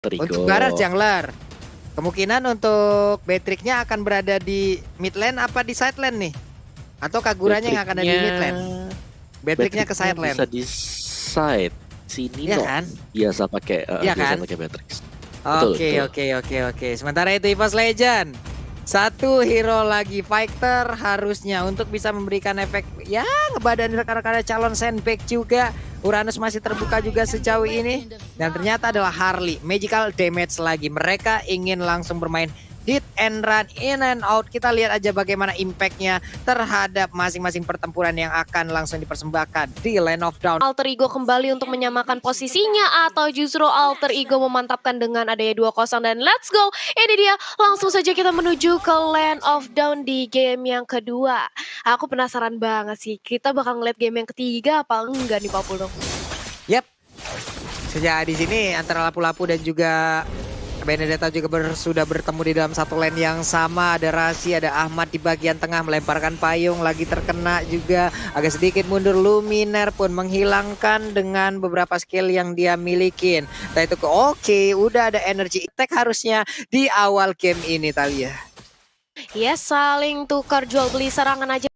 Untuk Terigo. Baras jungler. Kemungkinan untuk Beatrix-nya akan berada di mid lane apa di side lane nih? Atau Kaguranya yang akan ada di mid lane? Beatrix-nya ke side lane. Bisa di side. Si Iya Nino kan? biasa pakai Iya biasa kan? pakai Beatrix. Betul, Oke, betul. oke. Sementara itu EVOS Legend. Satu hero lagi fighter harusnya untuk bisa memberikan efek ya ngebadan rekan-rekan calon sandbag juga. Uranus masih terbuka juga sejauh ini. Dan ternyata adalah Harley. Magical damage lagi. Mereka ingin langsung bermain hit and run, in and out. Kita lihat aja bagaimana impactnya terhadap masing-masing pertempuran yang akan langsung dipersembahkan di Land of Dawn. Alter Ego kembali untuk menyamakan posisinya atau justru Alter Ego memantapkan dengan adanya 2-0 dan let's go. Ini dia, langsung saja kita menuju ke Land of Dawn di game yang kedua. Aku penasaran banget sih, kita bakal ngeliat game yang ketiga apa enggak nih Pak Pulung? Yap. Sejak di sini antara Lapu-Lapu dan juga Benedetta juga sudah bertemu di dalam satu lane yang sama. Ada Rasi, ada Ahmad di bagian tengah melemparkan payung, lagi terkena juga. Agak sedikit mundur, Luminer pun menghilangkan dengan beberapa skill yang dia milikin. Nah itu oke, udah ada energy attack harusnya di awal game ini Thalia. Ya saling tukar jual beli serangan aja.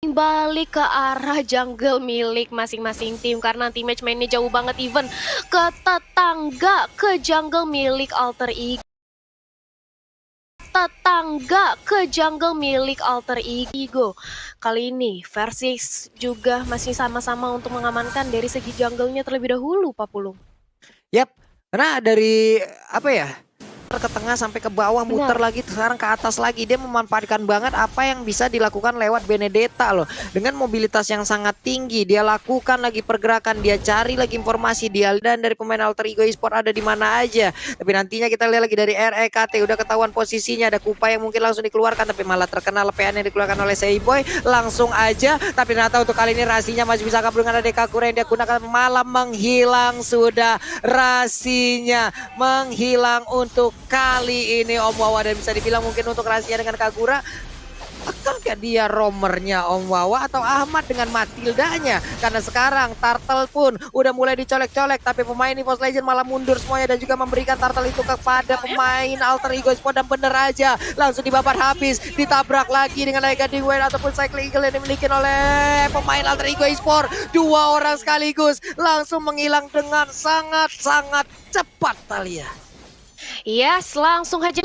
Balik ke arah jungle milik masing-masing tim karena tim match mainnya jauh banget even ke tetangga ke jungle milik Alter Ego. Alter Ego. Kali ini Versis juga masih sama-sama untuk mengamankan dari segi jungle-nya terlebih dahulu Pak Pulung. Yap, karena dari apa ya, ke tengah sampai ke bawah, muter lagi sekarang ke atas lagi. Dia memanfaatkan banget apa yang bisa dilakukan lewat Benedetta loh. Dengan mobilitas yang sangat tinggi, dia lakukan lagi pergerakan, dia cari lagi informasi dia dan dari pemain Alter Ego Esport ada di mana aja. Tapi nantinya kita lihat lagi dari REKT udah ketahuan posisinya, ada Kupa yang mungkin langsung dikeluarkan tapi malah terkena lepean yang dikeluarkan oleh Seiboy langsung aja. Tapi ternyata untuk kali ini Rasinya masih bisa kabur dengan ada Kagura yang dia gunakan, malah menghilang sudah. Rasinya menghilang untuk kali ini Om Wawa, dan bisa dibilang mungkin untuk rahasia dengan Kagura. Akankah dia romernya Om Wawa atau Ahmad dengan Matildanya? Karena sekarang Turtle pun udah mulai dicolek-colek, tapi pemain EVOS Legend malah mundur semuanya dan juga memberikan Turtle itu kepada pemain Alter Ego Sport. Dan bener aja langsung dibabat habis, ditabrak lagi dengan Guiding Wave ataupun Cycling Eagle yang dimiliki oleh pemain Alter Ego Sport. Dua orang sekaligus langsung menghilang dengan sangat-sangat cepat Thalia. Yes, langsung aja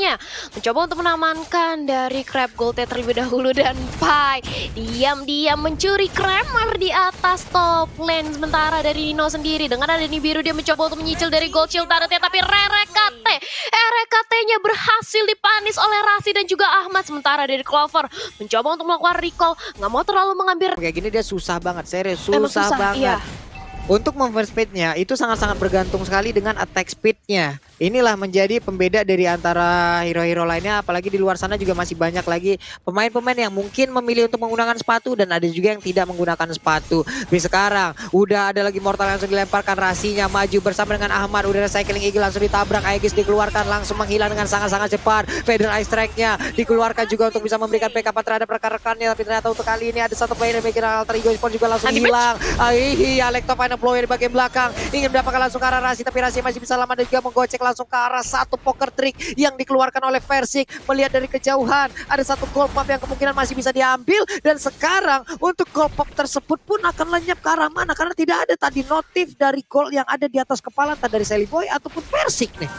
mencoba untuk mengamankan dari Crab Gold terlebih dahulu dan Pai diam-diam mencuri Kramer di atas top lane. Sementara dari Nino sendiri dengan ada Nibiru dia mencoba untuk menyicil dari Gold Shield turretnya, tapi RKT-nya berhasil dipanis oleh Rasi dan juga Ahmad. Sementara dari Clover mencoba untuk melakukan recall, nggak mau terlalu mengambil. Kayak gini dia susah banget, serius susah banget. Iya. Untuk movement speednya itu sangat-sangat bergantung sekali dengan attack speednya. Inilah menjadi pembeda dari antara hero-hero lainnya. Apalagi di luar sana juga masih banyak lagi pemain-pemain yang mungkin memilih untuk menggunakan sepatu, dan ada juga yang tidak menggunakan sepatu. Tapi sekarang udah ada lagi mortal yang langsung dilemparkan. Rasinya maju bersama dengan Ahmad. Udah ada Cycling Eagle langsung ditabrak. Aegis dikeluarkan langsung menghilang dengan sangat-sangat cepat. Feather Ice Strike-nya dikeluarkan juga untuk bisa memberikan backup terhadap rekan-rekannya. Tapi ternyata untuk kali ini ada satu player yang bikin Alter Ego Sport juga langsung hilang. Alekto final blower di bagian belakang ingin mendapatkan langsung ke arah Rasi, tapi Rasi masih bisa lama dan juga menggocek langsung ke arah satu poker trick yang dikeluarkan oleh Versik. Melihat dari kejauhan ada satu gold pop yang kemungkinan masih bisa diambil, dan sekarang untuk gold pop tersebut pun akan lenyap ke arah mana karena tidak ada tadi notif dari gold yang ada di atas kepala entah dari Sally Boy ataupun Versik nih.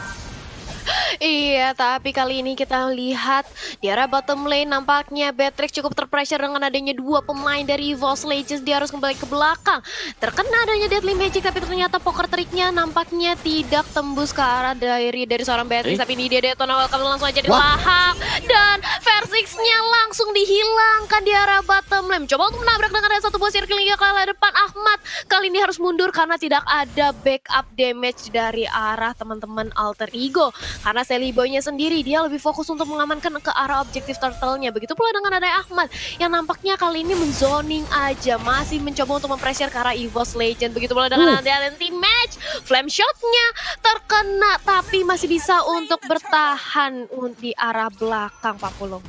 Iya, tapi kali ini kita lihat di arah bottom lane nampaknya Beatrix cukup terpressure dengan adanya dua pemain dari EVOS Legends. Dia harus kembali ke belakang. Terkena adanya Deadly Magic, tapi ternyata poker triknya nampaknya tidak tembus ke arah dari seorang Beatrix. Tapi ini dia Daytona Welcome langsung aja dilahap. Dan Versix-nya langsung dihilangkan di arah bottom lane. Coba untuk menabrak dengan ada satu buah circle yang ke arah depan. Ahmad kali ini harus mundur karena tidak ada backup damage dari arah teman-teman Alter Ego. Karena Sally Boy-nya sendiri dia lebih fokus untuk mengamankan ke arah objektif turtle-nya. Begitu pula dengan ada Ahmad yang nampaknya kali ini menzoning aja, masih mencoba untuk mempressure ke arah EVOS Legend. Begitu pula dengan ada team match, flame shot-nya terkena tapi masih bisa untuk bertahan di arah belakang Pak Pulung.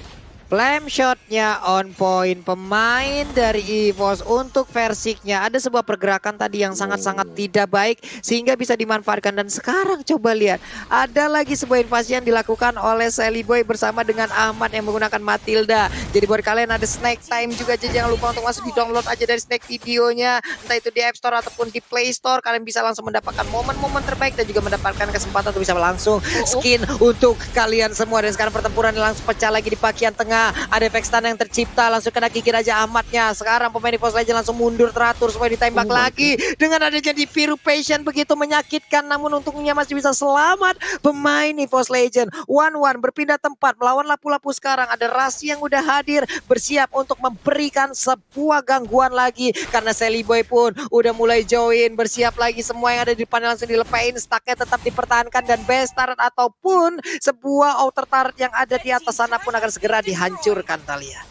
Flame shotnya on point pemain dari EVOS untuk Versiknya. Ada sebuah pergerakan tadi yang sangat-sangat tidak baik sehingga bisa dimanfaatkan. Dan sekarang coba lihat, ada lagi sebuah invasi yang dilakukan oleh Sally Boy bersama dengan Ahmad yang menggunakan Matilda. Jadi buat kalian ada Snake Time juga, jadi jangan lupa untuk masuk di download aja dari Snake videonya, entah itu di App Store ataupun di Play Store. Kalian bisa langsung mendapatkan momen-momen terbaik dan juga mendapatkan kesempatan untuk bisa langsung skin untuk kalian semua. Dan sekarang pertempuran langsung pecah lagi di bagian tengah. Ada efek stun yang tercipta, langsung kena gigit aja Ahmadnya. Sekarang pemain EVOS Legends langsung mundur teratur supaya ditembak lagi. Dengan adanya di Piru Patient begitu menyakitkan, namun untungnya masih bisa selamat pemain EVOS Legends. 1-1 berpindah tempat melawan lapu-lapu. Sekarang ada Rasi yang udah hadir bersiap untuk memberikan sebuah gangguan lagi, karena Sally Boy pun udah mulai join, bersiap lagi. Semua yang ada di depan langsung dilepain, stacknya tetap dipertahankan, dan base turret ataupun sebuah outer turret yang ada di atas sana pun akan segera dihancurkan, Thalia.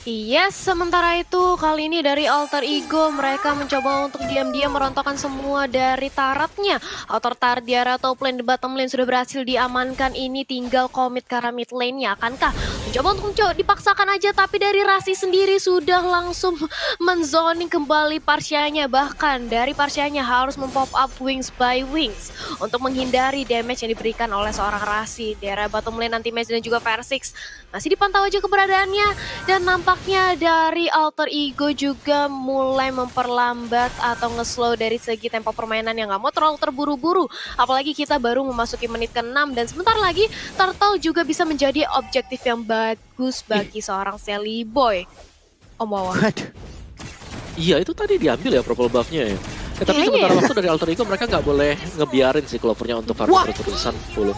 Iya, sementara itu kali ini dari Alter Ego mereka mencoba untuk diam-diam merontokkan semua dari tarotnya. Outer turret di area top lane, di bottom lane sudah berhasil diamankan. Ini tinggal komit ke arah mid lane-nya. Akankah mencoba untuk dipaksakan aja, tapi dari Rasi sendiri sudah langsung menzoning kembali Parsianya. Bahkan dari Parsianya harus mempop up Wings by Wings untuk menghindari damage yang diberikan oleh seorang Rasi. Di area bottom lane nanti Match dan juga Versix masih dipantau aja keberadaannya, dan nampaknya dari Alter Ego juga mulai memperlambat atau nge-slow dari segi tempo permainan yang gak mau terlalu terburu-buru. Apalagi kita baru memasuki menit ke-6 dan sebentar lagi Turtle juga bisa menjadi objektif yang bagus bagi seorang Sally Boy. Om Wawa. Iya, itu tadi diambil ya purple buff-nya ya. Tapi sementara waktu dari Alter Ego mereka nggak boleh ngebiarin si Clover-nya untuk farming terus-terusan full.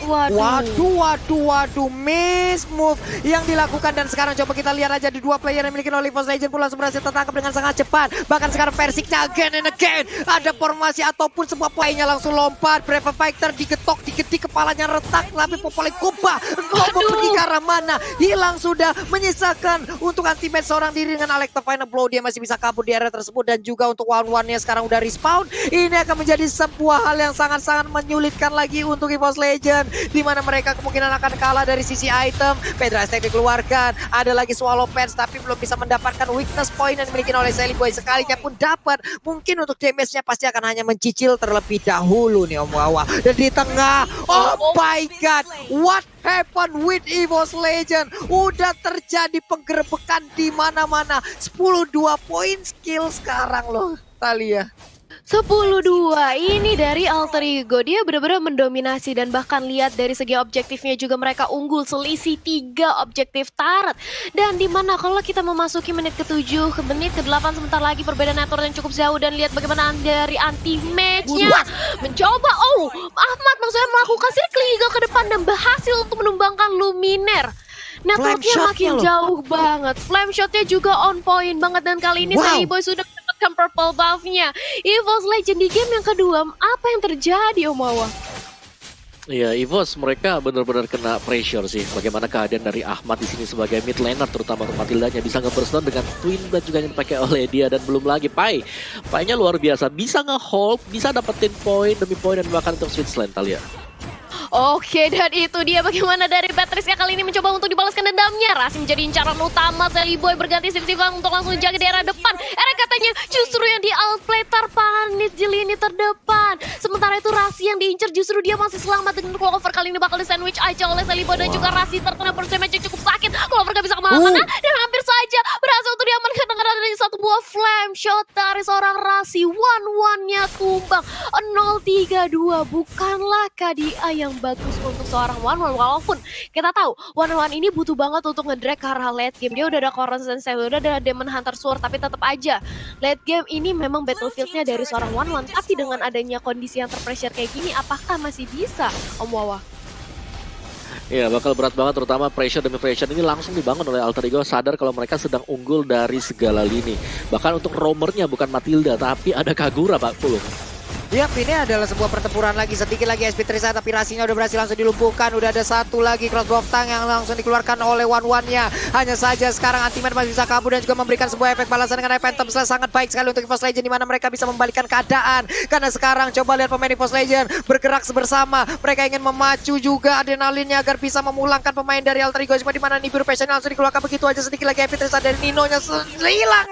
Waduh, miss move yang dilakukan. Dan sekarang coba kita lihat aja di dua player yang dimiliki oleh EVOS Legends pun langsung berhasil tertangkap dengan sangat cepat. Bahkan sekarang Versiknya again and again, ada formasi ataupun sebuah playnya langsung lompat. Brave Fighter digetok, digetik, kepalanya retak, tapi Popoli Kuba mau pergi ke arah mana? Hilang sudah, menyisakan untuk anti-match seorang diri dengan Alecta Final Blow. Dia masih bisa kabur di area tersebut, dan juga untuk one-one-nya sekarang udah respawn. Ini akan menjadi sebuah hal yang sangat-sangat menyulitkan lagi untuk EVOS Legends, di mana mereka kemungkinan akan kalah dari sisi item. Pedra Stack dikeluarkan, ada lagi Swallow Pants, tapi belum bisa mendapatkan weakness point yang dimiliki oleh Sally Boy. Sekalinya pun dapat, mungkin untuk damage-nya pasti akan hanya mencicil terlebih dahulu nih Om Wawa. Dan di tengah, oh my god, what happened with EVOS Legends? Udah terjadi penggerebekan di mana-mana. 10-2 poin skill sekarang loh, Thalia. 10-2 ini dari Alter Ego, dia benar-benar mendominasi, dan bahkan lihat dari segi objektifnya juga mereka unggul selisih 3 objektif turret. Dan dimana kalau kita memasuki menit ke-7 ke menit ke-8 sebentar lagi perbedaan network yang cukup jauh, dan lihat bagaimana dari anti-match-nya mencoba, Ahmad maksudnya melakukan circling eagle ke depan dan berhasil untuk menumbangkan Luminaire. Networknya makin jauh banget, flame shotnya juga on point banget, dan kali ini Sally Boy sudah mendapatkan purple buff-nya. EVOS Legends di game yang kedua, apa yang terjadi Om Wawa? Iya, EVOS mereka benar-benar kena pressure sih. Bagaimana keadaan dari Ahmad di sini sebagai mid laner, terutama untuk Matildanya bisa nge-burst down dengan Twin Blade juga yang dipakai oleh dia, dan belum lagi Pai-nya luar biasa, bisa nge-hold, bisa dapetin poin demi poin, dan bahkan untuk switch lane, Thalia. Oke, dan itu dia bagaimana dari Beatrice kali ini mencoba untuk dibalaskan dendamnya. Rasi menjadi incaran utama, Sally Boy berganti Siftifang untuk langsung jaga daerah depan. Katanya justru yang di outplay Tarpanis Jeli ini terdepan. Sementara itu Rasi yang diincar justru dia masih selamat dengan Clover. Kali ini bakal di sandwich aja oleh Sally Boy, dan juga Rasi terkena persemanya yang cukup sakit. Clover gak bisa kemana-mana, dan hampir saja berhasil untuk diamankan dengan adanya satu buah flame shot dari seorang Rasi. One-one-nya tumbang 0-3-2, bukanlah KDA yang bagus untuk seorang one-one. Walaupun kita tahu one-one ini butuh banget untuk ngedrag ke arah late game. Dia udah ada Corons dan Save, udah ada Demon Hunter Sword, tapi tetap aja late game ini memang battlefieldnya dari seorang one-one. Tapi dengan adanya kondisi yang terpressure kayak gini, apakah masih bisa Om Wawa? Iya, bakal berat banget, terutama pressure demi pressure ini langsung dibangun oleh Alter Ego, sadar kalau mereka sedang unggul dari segala lini. Bahkan untuk roamernya bukan Matilda, tapi ada Kagura, Pak Pulung. Yap, ini adalah sebuah pertempuran lagi. Sedikit lagi SP Trisa, tapi Rasinya udah berhasil langsung dilumpuhkan. Udah ada satu lagi crossbow of tank yang langsung dikeluarkan oleh One-One-nya. Hanya saja sekarang Antiman masih bisa kabur dan juga memberikan sebuah efek balasan dengan Phantom Slash sangat baik sekali untuk EVOS Legend, di mana mereka bisa membalikan keadaan. Karena sekarang coba lihat pemain EVOS Legend bergerak bersama. Mereka ingin memacu juga adrenalinnya agar bisa memulangkan pemain dari Alter Ego, di mana Nibiru Passion langsung dikeluarkan begitu aja. Sedikit lagi SP Trisa dari Nino-nya hilang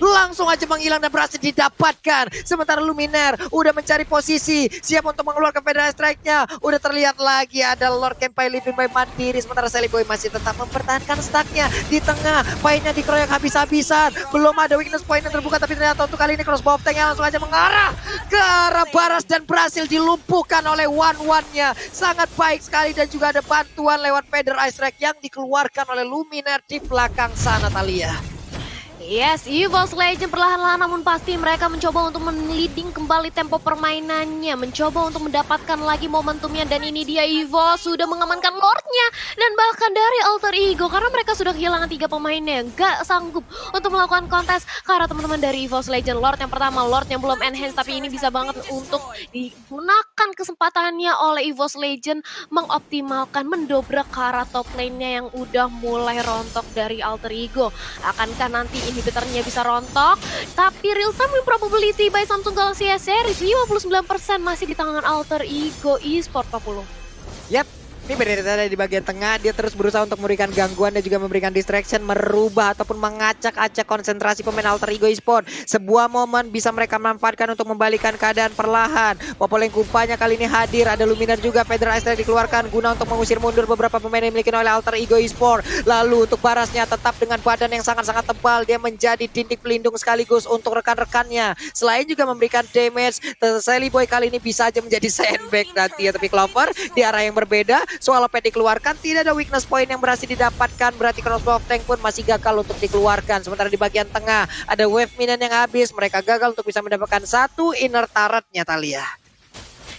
langsung aja menghilang dan berhasil didapatkan. Sementara Luminaire udah mencari posisi, siap untuk mengeluarkan Federal Strike-nya. Udah terlihat lagi ada Lord Kenpai living by mandiri, sementara Sally Boy masih tetap mempertahankan stack-nya di tengah. Painnya dikeroyok habis-habisan, belum ada weakness point yang terbuka, tapi ternyata untuk kali ini crossbow of tank yang langsung aja mengarah ke arah Baras dan berhasil dilumpuhkan oleh One-One-nya. Sangat baik sekali dan juga ada bantuan lewat Federal Strike yang dikeluarkan oleh Luminaire di belakang sana, Thalia. Yes, EVOS Legend perlahan-lahan namun pasti mereka mencoba untuk men-leading kembali tempo permainannya, mencoba untuk mendapatkan lagi momentumnya, dan ini dia EVOS sudah mengamankan Lordnya dan bahkan dari Alter Ego karena mereka sudah kehilangan 3 pemainnya yang gak sanggup untuk melakukan kontes karena teman-teman dari EVOS Legend. Lord yang pertama, Lord yang belum enhance, tapi ini bisa banget untuk digunakan kesempatannya oleh EVOS Legend mengoptimalkan mendobrak ke arah top lane-nya yang udah mulai rontok dari Alter Ego. Akankah nanti inhibitornya bisa rontok? Tapi real time probability by Samsung Galaxy S Series 59% masih di tangan Alter Ego Esports 40. Yap, ini Benedetta ada di bagian tengah. Dia terus berusaha untuk memberikan gangguan dan juga memberikan distraction, merubah ataupun mengacak-acak konsentrasi pemain Alter Ego Esports. Sebuah momen bisa mereka manfaatkan untuk membalikan keadaan perlahan. Popoleng Kupanya kali ini hadir. Ada Luminaire juga, Federal Strike dikeluarkan guna untuk mengusir mundur beberapa pemain yang dimiliki oleh Alter Ego Esports. Lalu untuk Barasnya tetap dengan badan yang sangat-sangat tebal. Dia menjadi dinding pelindung sekaligus untuk rekan-rekannya. Selain juga memberikan damage, Sally Boy kali ini bisa aja menjadi sandbag nanti ya. Tapi Clover di arah yang berbeda. Soal pet dikeluarkan, tidak ada weakness point yang berhasil didapatkan, berarti crossbow of tank pun masih gagal untuk dikeluarkan. Sementara di bagian tengah ada wave minion yang habis, mereka gagal untuk bisa mendapatkan satu inner turret-nya, Thalia.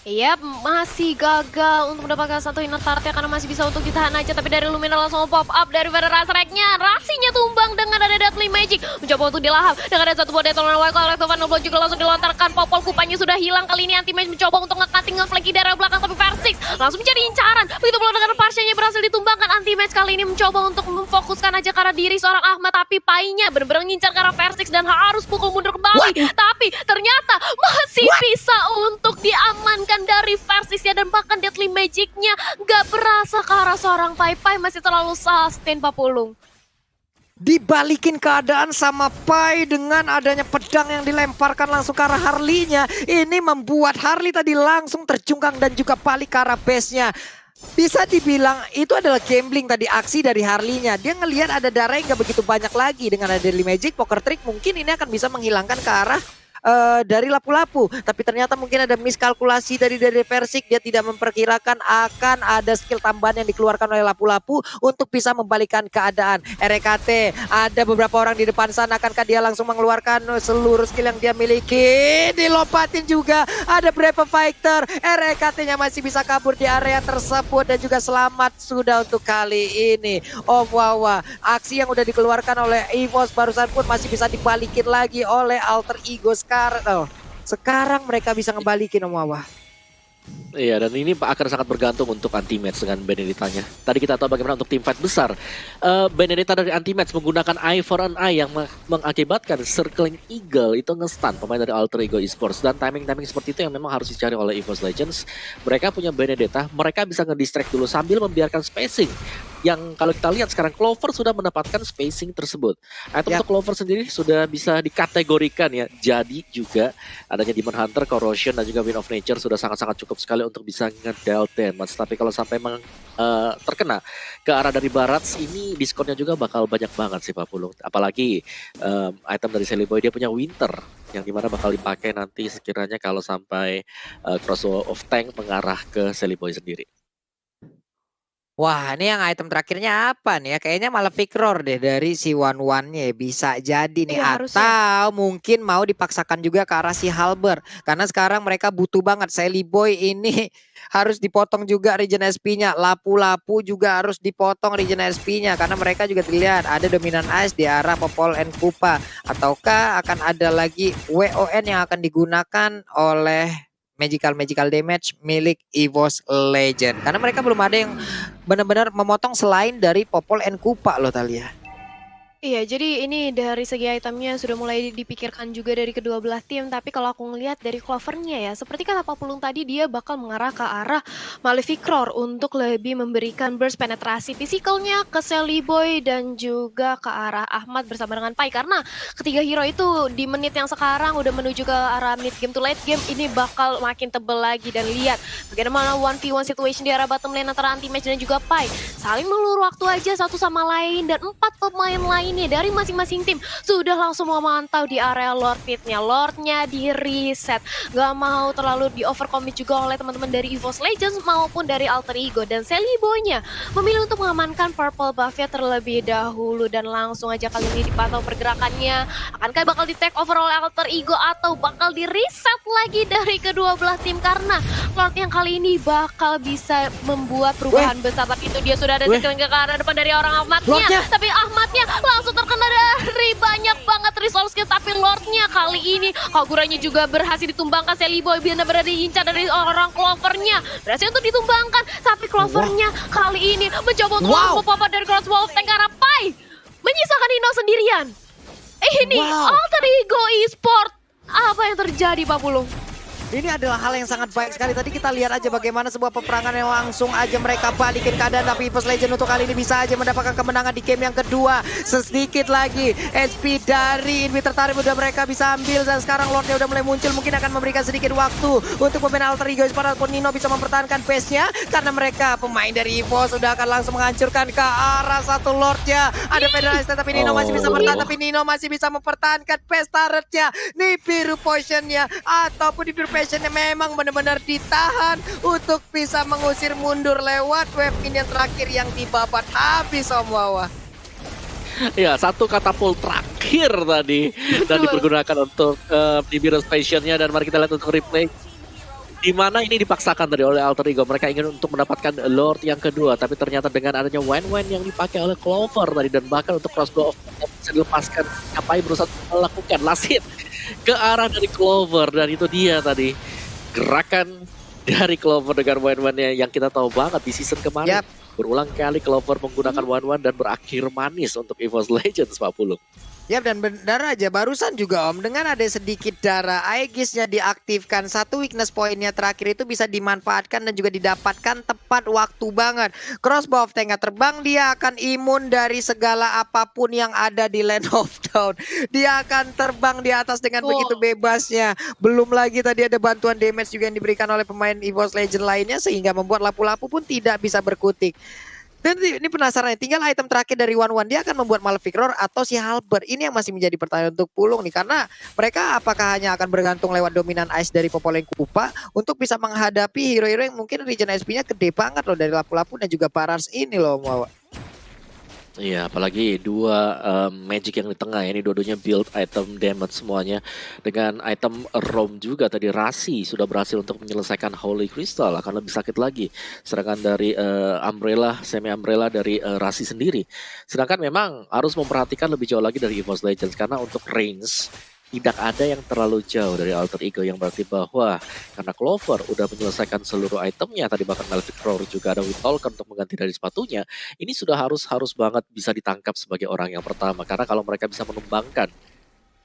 Iya, masih gagal untuk mendapatkan satu inner turret-nya karena masih bisa untuk ditahan aja. Tapi dari Lumina langsung pop up dari Federal Strike-nya. Rasinya tumbang dengan ada Deadly Magic. Mencoba untuk dilahap dengan ada satu buah detonator wild oleh Tovan Noblo juga langsung dilontarkan. Popol Kupanya sudah hilang. Kali ini Anti-Mage mencoba untuk nge-cutting nge-flank dari belakang. Tapi Versix langsung menjadi incaran. Begitu pula dengan Parsianya berhasil ditumbangkan. Anti-Mage kali ini mencoba untuk memfokuskan aja ke arah diri seorang Ahmad. Tapi Painya benar-benar ngincar ke arah Versix dan harus pukul mundur kembali. Tapi ternyata masih bisa untuk diamankan dari Versixnya, dan bahkan Deadly Magic-nya gak berasa ke arah seorang Pai masih terlalu sustain Papulung. Dibalikin keadaan sama Pai dengan adanya pedang yang dilemparkan langsung ke arah Harley-nya. Ini membuat Harley tadi langsung terjungkang dan juga balik ke arah base-nya. Bisa dibilang itu adalah gambling tadi, aksi dari Harley-nya. Dia ngelihat ada darah yang gak begitu banyak lagi. Dengan ada Deadly Magic, Poker Trick mungkin ini akan bisa menghilangkan ke arah dari lapu-lapu, tapi ternyata mungkin ada miskalkulasi dari Versix. Dia tidak memperkirakan akan ada skill tambahan yang dikeluarkan oleh lapu-lapu untuk bisa membalikan keadaan. RKT ada beberapa orang di depan sana, akankah dia langsung mengeluarkan seluruh skill yang dia miliki? Dilompatin juga, ada Brave Fighter. RKT-nya masih bisa kabur di area tersebut dan juga selamat sudah untuk kali ini. Om Wawa, aksi yang udah dikeluarkan oleh EVOS barusan pun masih bisa dibalikin lagi oleh Alter Ego. Sekarang mereka bisa ngebalikin, Om Wawa. Iya, dan ini akan sangat bergantung untuk Anti-Match dengan Benedetta-nya. Tadi kita tahu bagaimana untuk tim fight besar. Benedetta dari Anti-Match menggunakan Eye for an Eye yang mengakibatkan Circling Eagle itu nge-stun pemain dari Alter Ego Esports. Dan timing-timing seperti itu yang memang harus dicari oleh EVOS Legends. Mereka punya Benedetta, mereka bisa nge-distract dulu sambil membiarkan spacing. Yang kalau kita lihat sekarang Clover sudah mendapatkan spacing tersebut. Item untuk Clover sendiri sudah bisa dikategorikan ya. Jadi juga adanya Demon Hunter, Corrosion, dan juga Wind of Nature sudah sangat-sangat cukup sekali untuk bisa nge-deal damage. Tapi kalau sampai memang terkena ke arah dari barat, ini diskonnya juga bakal banyak banget sih Pak Pulung. Apalagi item dari Sally Boy, dia punya Winter yang dimana bakal dipakai nanti sekiranya kalau sampai Crossbow of Tank mengarah ke Sally Boy sendiri. Wah, ini yang item terakhirnya apa nih ya? Kayaknya Malefic Roar deh dari si One-One-nya ya. Bisa jadi nih. Iya harusnya. Atau mungkin mau dipaksakan juga ke arah si Halber. Karena sekarang mereka butuh banget. Sally Boy ini harus dipotong juga regen SP-nya. Lapu-lapu juga harus dipotong regen SP-nya. Karena mereka juga dilihat ada dominan ice di arah Popol and Kupa. Ataukah akan ada lagi WON yang akan digunakan oleh magical damage milik EVOS Legend. Karena mereka belum ada yang benar-benar memotong selain dari Popol and Kupa loh Talia. Iya, jadi ini dari segi itemnya sudah mulai dipikirkan juga dari kedua belah tim, tapi kalau aku ngelihat dari Clover-nya ya, seperti kata Pak Pulung tadi, dia bakal mengarah ke arah Malefic Roar untuk lebih memberikan burst penetrasi fisikalnya ke Sally Boy dan juga ke arah Ahmad bersama dengan Pai, karena ketiga hero itu di menit yang sekarang udah menuju ke arah mid game to late game, ini bakal makin tebel lagi. Dan lihat bagaimana 1v1 situation di arah bottom lane antara Anti-Match dan juga Pai, saling meluru waktu aja satu sama lain, dan 4 pemain lain ini dari masing-masing tim sudah langsung memantau di area Lord Pit-nya. Lordnya di reset, gak mau terlalu di overcommit juga oleh teman-teman dari EVOS Legends maupun dari Alter Ego. Dan Sally Boy-nya memilih untuk mengamankan purple buff-nya terlebih dahulu, dan langsung aja kali ini dipantau pergerakannya. Akankah bakal di take over oleh Alter Ego atau bakal di reset lagi dari kedua belah tim, karena Lord yang kali ini bakal bisa membuat perubahan besar. Tapi itu dia sudah ada di ke arah depan dari orang Ahmadnya, tapi Ahmadnya langsung terkena dari banyak banget resource skill. Tapi Lordnya kali ini Kaguranya juga berhasil ditumbangkan. Sally Boy benar-benar diincar dari orang Clover-nya, berhasil untuk ditumbangkan. Tapi Clover-nya kali ini mencoba untuk pop-up dari Crosswolf Tank arah Pai, menyisakan Nino sendirian. Ini Alter Ego Esport, apa yang terjadi Pak Pulung? Ini adalah hal yang sangat baik sekali. Tadi kita lihat aja bagaimana sebuah peperangan yang langsung aja mereka balikin keadaan. Tapi EVOS Legend untuk kali ini bisa aja mendapatkan kemenangan di game yang kedua. Sedikit lagi SP dari Inhibitor Tarim udah mereka bisa ambil. Dan sekarang Lordnya udah mulai muncul. Mungkin akan memberikan sedikit waktu untuk pemain Alter Ego ataupun Nino bisa mempertahankan base-nya. Karena mereka pemain dari EVOS sudah akan langsung menghancurkan ke arah satu Lordnya. Ada Federalist tapi Nino masih bisa bertahan. Tapi Nino masih bisa mempertahankan base turret-nya. Nih biru potion-nya ataupun di biru memang benar-benar ditahan untuk bisa mengusir mundur lewat wave minion terakhir yang dibabat habis Om Wawa. Ya, satu katapult terakhir tadi dan dipergunakan untuk di Mirror Station-nya. Dan mari kita lihat untuk replay di mana ini dipaksakan tadi oleh Alter Ego. Mereka ingin untuk mendapatkan Lord yang kedua, tapi ternyata dengan adanya Wen yang dipakai oleh Clover tadi, dan bahkan untuk crossbow bisa dilepaskan, Pai berusaha melakukan last hit ke arah dari Clover. Dan itu dia tadi gerakan dari Clover dengan Wen yang kita tahu banget di season kemarin. Berulang kali Clover menggunakan Wen dan berakhir manis untuk EVOS Legends, Pak Pulung. Ya, dan benar aja barusan juga Om, dengan ada sedikit darah Aegisnya diaktifkan, satu weakness pointnya terakhir itu bisa dimanfaatkan dan juga didapatkan tepat waktu banget. Crossbow of Tank terbang, dia akan imun dari segala apapun yang ada di Land of Dawn. Dia akan terbang di atas dengan begitu bebasnya. Belum lagi tadi ada bantuan damage juga yang diberikan oleh pemain EVOS Legend lainnya, sehingga membuat lapu-lapu pun tidak bisa berkutik. Dan ini penasaran, tinggal item terakhir dari One dia akan membuat Malefic Roar atau si Halber. Ini yang masih menjadi pertanyaan untuk Pulung nih, karena mereka apakah hanya akan bergantung lewat dominan ice dari Popol and Kupa untuk bisa menghadapi hero-hero yang mungkin regen SP-nya gede banget loh dari lapu-lapu dan juga Barars ini loh Wawa. Iya, apalagi dua magic yang di tengah ya, ini dua-duanya build item damage semuanya. Dengan item roam juga tadi Rasi sudah berhasil untuk menyelesaikan Holy Crystal, akan lebih sakit lagi. Sedangkan dari Umbrella, semi Umbrella dari Rasi sendiri. Sedangkan memang harus memperhatikan lebih jauh lagi dari EVOS Legends, karena untuk range tidak ada yang terlalu jauh dari Alter Ego, yang berarti bahwa karena Clover udah menyelesaikan seluruh itemnya, tadi bahkan Malefic Roar juga ada Witholken untuk mengganti dari sepatunya, ini sudah harus banget bisa ditangkap sebagai orang yang pertama, karena kalau mereka bisa menumbangkan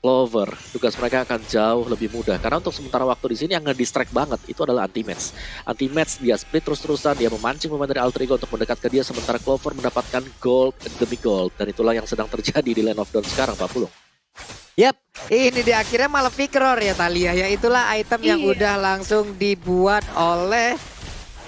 Clover, tugas mereka akan jauh lebih mudah. Karena untuk sementara waktu di sini yang nge-distract banget itu adalah Anti-Match. Anti-Match dia split terus-terusan, dia memancing pemain dari Alter Ego untuk mendekat ke dia, sementara Clover mendapatkan gold demi gold, dan itulah yang sedang terjadi di Land of Dawn sekarang, Pak Pulung. Yap, ini di akhirnya Malefic Roar ya Talia ya, itulah item yang udah langsung dibuat oleh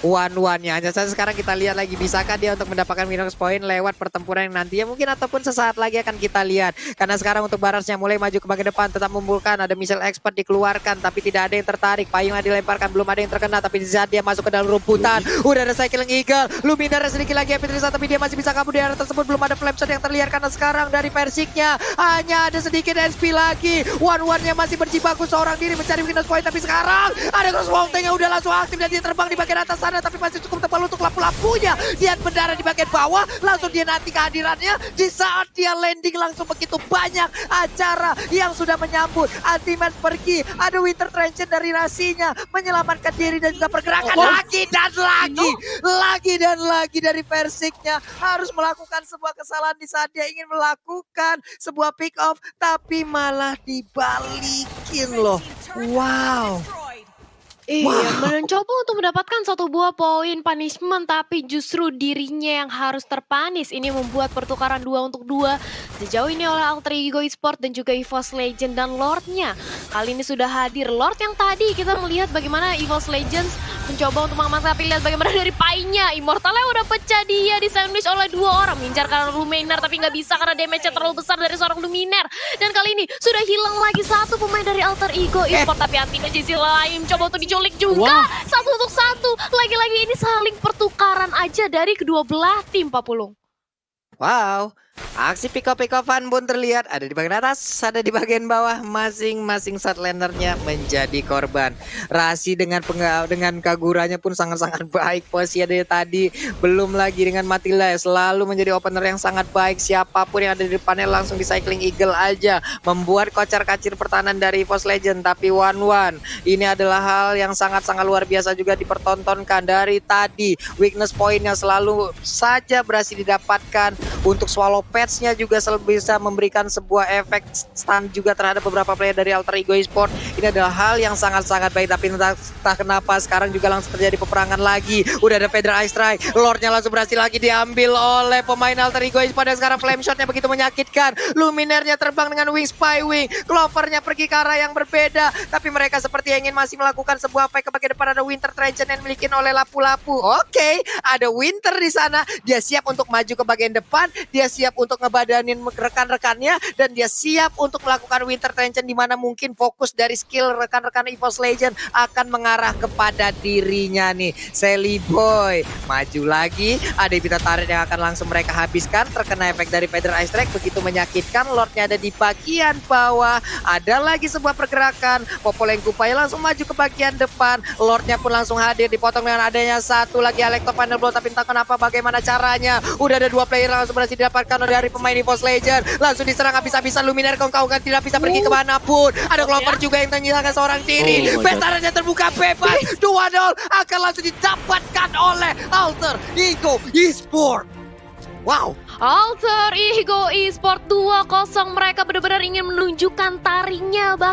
one-one-nya. Hanya saja sekarang kita lihat lagi, bisakah dia untuk mendapatkan minus point lewat pertempuran yang nantinya mungkin ataupun sesaat lagi akan kita lihat. Karena sekarang untuk Barasnya mulai maju ke bagian depan, tetap membuka, ada missile expert dikeluarkan, tapi tidak ada yang tertarik. Payung yang dilemparkan, belum ada yang terkena, tapi di saat dia masuk ke dalam rumputan, udah ada cycling eagle, Luminar sedikit lagi Epitrisa, tapi dia masih bisa kabur di area tersebut. Belum ada flame shot yang terlihat karena sekarang dari Persiknya hanya ada sedikit SP lagi. One-one-nya masih berjibaku seorang diri mencari minus point, tapi sekarang ada cross vaulting yang udah langsung aktif dan dia terbang di bagian atas sana, tapi masih cukup tebal untuk lampu-lampunya. Dia mendarat di bagian bawah, langsung dia nanti kehadirannya di saat dia landing langsung begitu banyak acara yang sudah menyambut. Ultimate pergi, ada Winter Trench dari Rasinya menyelamatkan diri dan juga pergerakan lagi dan lagi dari Persiknya harus melakukan sebuah kesalahan di saat dia ingin melakukan sebuah pick off, tapi malah dibalikin loh. Wow. Iya, mencoba untuk mendapatkan satu buah poin punishment, tapi justru dirinya yang harus terpanis. Ini membuat pertukaran 2 untuk 2 sejauh ini oleh Alter Ego Esports dan juga EVOS Legends dan Lordnya. Kali ini sudah hadir Lord yang tadi kita melihat bagaimana EVOS Legends mencoba untuk mengamankan, tapi lihat bagaimana dari Pai-nya. Immortalnya udah pecah, dia di sandwich oleh 2 orang. Mengincar karena Luminar, tapi nggak bisa karena damage-nya terlalu besar dari seorang Luminar. Dan kali ini sudah hilang lagi satu pemain dari Alter Ego Esports, tapi Antima di sisi lain coba untuk diculik juga. Satu untuk satu. Lagi-lagi ini saling pertukaran aja dari kedua belah tim, Pak Pulung. Wow, aksi pick-off-pick-offan pun terlihat, ada di bagian atas, ada di bagian bawah, masing-masing satlanernya menjadi korban. Rasi dengan Kaguranya pun sangat-sangat baik posisi dari tadi, belum lagi dengan Matilda selalu menjadi opener yang sangat baik. Siapapun yang ada di depannya langsung di cycling eagle aja, membuat kocar-kacir pertahanan dari EVOS Legend. Tapi one-one, ini adalah hal yang sangat-sangat luar biasa juga dipertontonkan dari tadi. Weakness point yang selalu saja berhasil didapatkan. Untuk Swallow Pets-nya juga selalu bisa memberikan sebuah efek stun juga terhadap beberapa player dari Alter Ego Esports. Ini adalah hal yang sangat-sangat baik, tapi entah kenapa sekarang juga langsung terjadi peperangan lagi. Udah ada Federal Ice Strike, Lordnya langsung berhasil lagi diambil oleh pemain Alter Ego Esports. Dan sekarang flame shotnya begitu menyakitkan. Luminarnya terbang dengan wing spy wing, Clovernya pergi ke arah yang berbeda, tapi mereka seperti ingin masih melakukan sebuah fight ke bagian depan. Ada Winter Trench yang dimiliki oleh lapu-lapu. Oke, ada Winter di sana, dia siap untuk maju ke bagian depan. Dia siap untuk ngebadanin rekan-rekannya, dan dia siap untuk melakukan Winter Tension, di mana mungkin fokus dari skill rekan-rekan EVOS Legend akan mengarah kepada dirinya nih. Sally Boy maju lagi, ada Bita Tarik yang akan langsung mereka habiskan, terkena efek dari Federal Ice Strike begitu menyakitkan. Lordnya ada di bagian bawah, ada lagi sebuah pergerakan, Popolengkupai langsung maju ke bagian depan. Lordnya pun langsung hadir, dipotong dengan adanya satu lagi Electro Final Blow, tapi entah kenapa bagaimana caranya udah ada 2 player langsung berhasil didapatkan dari pemain EVOS Legend. Langsung diserang habis-habisan. Luminar kawan-kawan tidak bisa pergi kemanapun. Ada Clover juga yang menyerahkan seorang diri. Bentarannya terbuka bebas. 2-0 akan langsung didapatkan oleh Alter Ego Esports. Wow. Alter Ego Esports 2-0, mereka benar-benar ingin menunjukkan taringnya bahwa